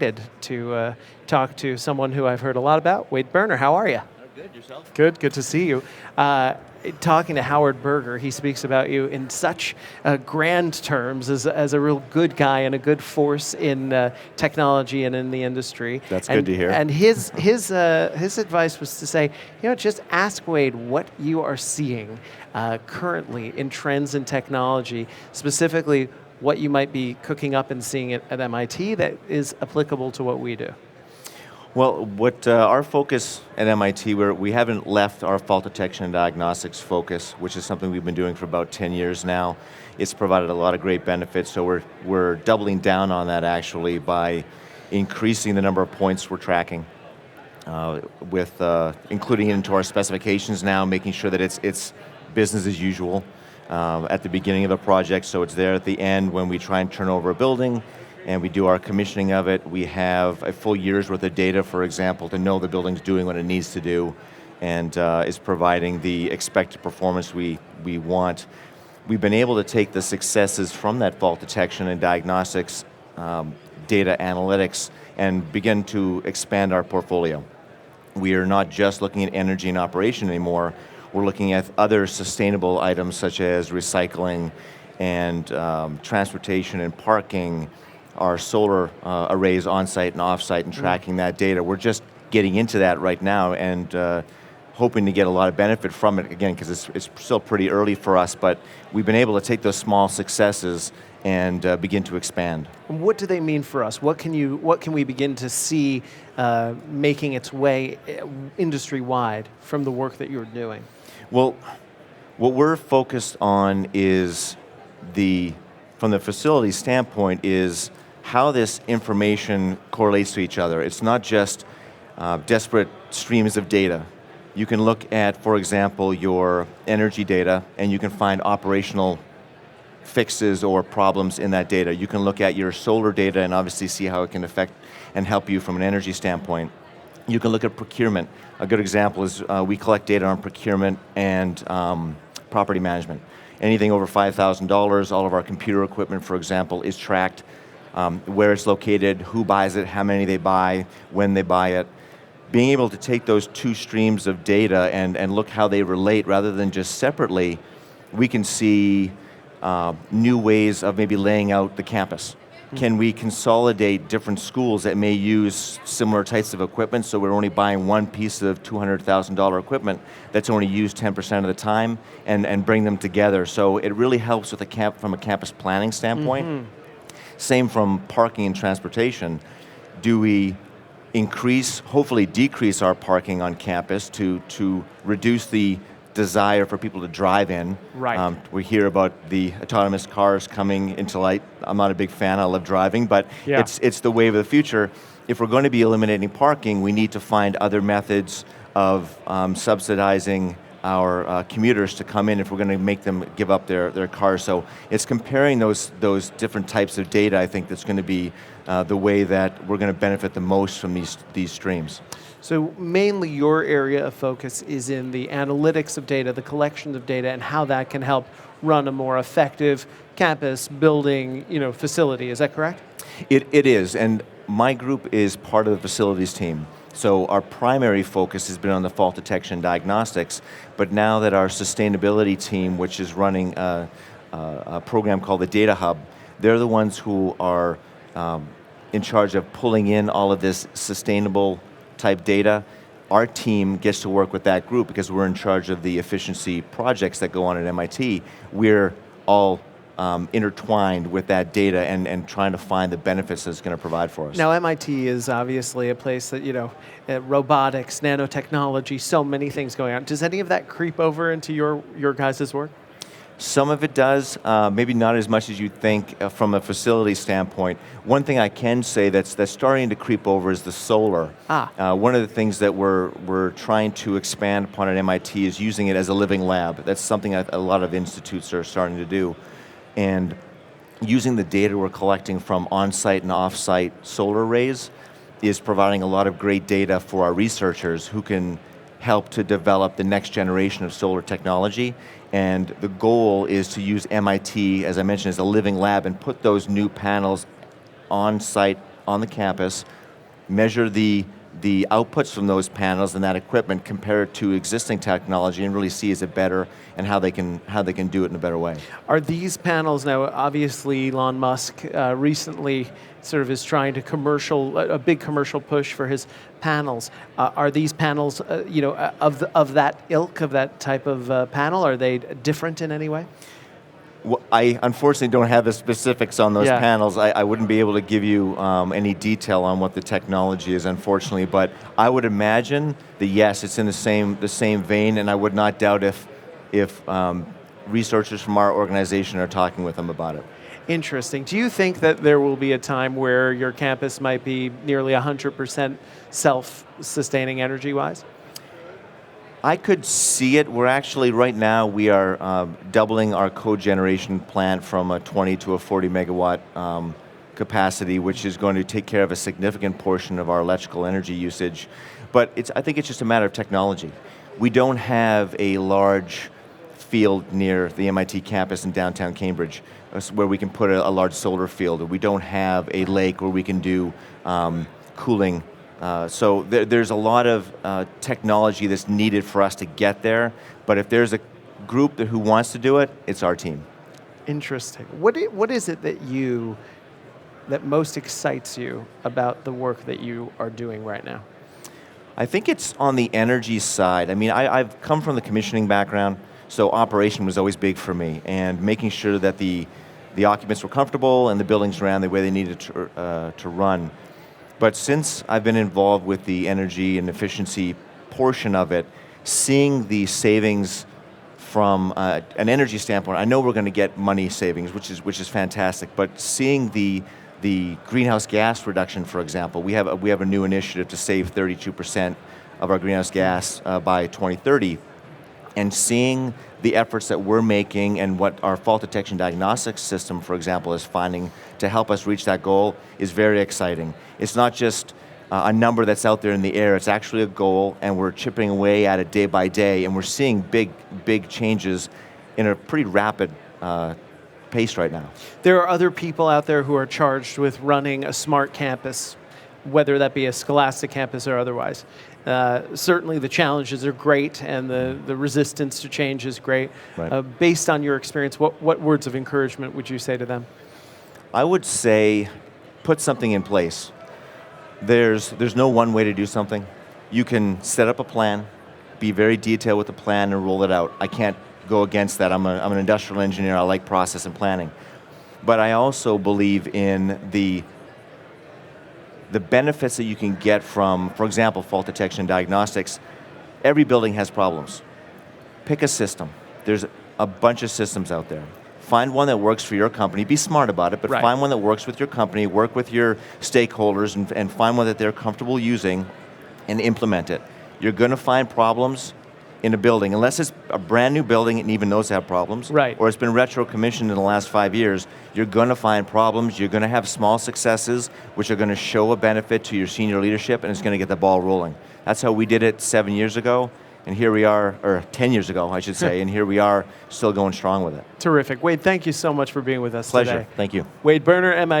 To talk to someone who I've heard a lot about, Wade Berner. How are you? Good, yourself? Good to see you. Talking to Howard Berger, he speaks about you in such grand terms as a real good guy and a good force in technology and in the industry. That's good to hear. And his advice was to say, just ask Wade what you are seeing currently in trends in technology, specifically what you might be cooking up and seeing at MIT that is applicable to what we do. Well, what our focus at MIT, we haven't left our fault detection and diagnostics focus, which is something we've been doing for about 10 years now. It's provided a lot of great benefits, so we're doubling down on that actually by increasing the number of points we're tracking, with including it into our specifications now, making sure that it's business as usual. At the beginning of a project, so it's there at the end when we try and turn over a building and we do our commissioning of it. We have a full year's worth of data, for example, to know the building's doing what it needs to do and is providing the expected performance we want. We've been able to take the successes from that fault detection and diagnostics, data analytics, and begin to expand our portfolio. We are not just looking at energy and operation anymore. We're looking at other sustainable items such as recycling and transportation and parking, our solar arrays on-site and off-site, and tracking that data. We're just getting into that right now and hoping to get a lot of benefit from it, again, because it's still pretty early for us, but we've been able to take those small successes and begin to expand. What do they mean for us? What can we begin to see making its way industry-wide from the work that you're doing? Well, what we're focused on is from the facility standpoint, is how this information correlates to each other. It's not just disparate streams of data. You can look at, for example, your energy data, and you can find operational fixes or problems in that data. You can look at your solar data and obviously see how it can affect and help you from an energy standpoint. You can look at procurement. A good example is we collect data on procurement and property management. Anything over $5,000, all of our computer equipment, for example, is tracked, where it's located, who buys it, how many they buy, when they buy it. Being able to take those two streams of data and look how they relate rather than just separately, we can see new ways of maybe laying out the campus. Can we consolidate different schools that may use similar types of equipment, so we're only buying one piece of $200,000 equipment that's only used 10% of the time, and bring them together? So it really helps with from a campus planning standpoint. Mm-hmm. Same from parking and transportation. Do we hopefully decrease our parking on campus to reduce the desire for people to drive in? Right. We hear about the autonomous cars coming into light. I'm not a big fan. I love driving, but yeah, it's the wave of the future. If we're going to be eliminating parking, we need to find other methods of subsidizing our commuters to come in if we're going to make them give up their cars. So it's comparing those different types of data, I think, that's going to be the way that we're going to benefit the most from these streams. So mainly your area of focus is in the analytics of data, the collection of data, and how that can help run a more effective campus building, facility. Is that correct? It is, and my group is part of the facilities team. So our primary focus has been on the fault detection and diagnostics, but now that our sustainability team, which is running a program called the Data Hub, they're the ones who are in charge of pulling in all of this sustainable type data. Our team gets to work with that group because we're in charge of the efficiency projects that go on at MIT. We're all intertwined with that data and trying to find the benefits that it's going to provide for us. Now, MIT is obviously a place that, robotics, nanotechnology, so many things going on. Does any of that creep over into your guys' work? Some of it does, maybe not as much as you think from a facility standpoint. One thing I can say that's starting to creep over is the solar. One of the things that we're trying to expand upon at MIT is using it as a living lab. That's something that a lot of institutes are starting to do. And using the data we're collecting from on-site and off-site solar arrays is providing a lot of great data for our researchers who can help to develop the next generation of solar technology. And the goal is to use MIT, as I mentioned, as a living lab and put those new panels on site, on the campus, measure the outputs from those panels and that equipment, compare it to existing technology, and really see is it better and how they can do it in a better way. Are these panels now? Obviously, Elon Musk recently sort of is trying to a big commercial push for his panels. Are these panels, of that ilk, of that type of panel? Are they different in any way? Well, I unfortunately don't have the specifics on those panels. I wouldn't be able to give you any detail on what the technology is, unfortunately. But I would imagine that yes, it's in the same vein, and I would not doubt if researchers from our organization are talking with them about it. Interesting. Do you think that there will be a time where your campus might be nearly 100% self-sustaining energy-wise? I could see it. We're actually, right now, we are doubling our cogeneration plant from a 20 to a 40 megawatt capacity, which is going to take care of a significant portion of our electrical energy usage. But I think it's just a matter of technology. We don't have a large field near the MIT campus in downtown Cambridge where we can put a large solar field. We don't have a lake where we can do cooling. So there's a lot of technology that's needed for us to get there, but if there's a group who wants to do it, it's our team. Interesting. What is it that most excites you about the work that you are doing right now? I think it's on the energy side. I mean, I've come from the commissioning background, so operation was always big for me, and making sure that the occupants were comfortable and the buildings ran the way they needed to run. But since I've been involved with the energy and efficiency portion of it, seeing the savings from an energy standpoint, I know we're going to get money savings, which is fantastic. But seeing the greenhouse gas reduction, for example, we have a new initiative to save 32% of our greenhouse gas by 2030, and seeing the efforts that we're making and what our fault detection diagnostics system, for example, is finding to help us reach that goal is very exciting. It's not just a number that's out there in the air, it's actually a goal, and we're chipping away at it day by day, and we're seeing big changes in a pretty rapid pace right now. There are other people out there who are charged with running a smart campus, whether that be a Scholastic campus or otherwise. Certainly the challenges are great, and the resistance to change is great. Right. Based on your experience, what words of encouragement would you say to them? I would say put something in place. There's no one way to do something. You can set up a plan, be very detailed with the plan, and roll it out. I can't go against that. I'm an industrial engineer. I like process and planning. But I also believe in the benefits that you can get from, for example, fault detection and diagnostics. Every building has problems. Pick a system. There's a bunch of systems out there. Find one that works for your company. Be smart about it, but right. Find one that works with your company, work with your stakeholders, and find one that they're comfortable using and implement it. You're going to find problems in a building, unless it's a brand new building and even those have problems, right. Or it's been retro-commissioned in the last 5 years, you're going to find problems, you're going to have small successes, which are going to show a benefit to your senior leadership, and it's going to get the ball rolling. That's how we did it 7 years ago, and here we are, or 10 years ago, I should say, and here we are still going strong with it. Terrific. Wade, thank you so much for being with us Pleasure. today. Thank you. Wade Berner, MIT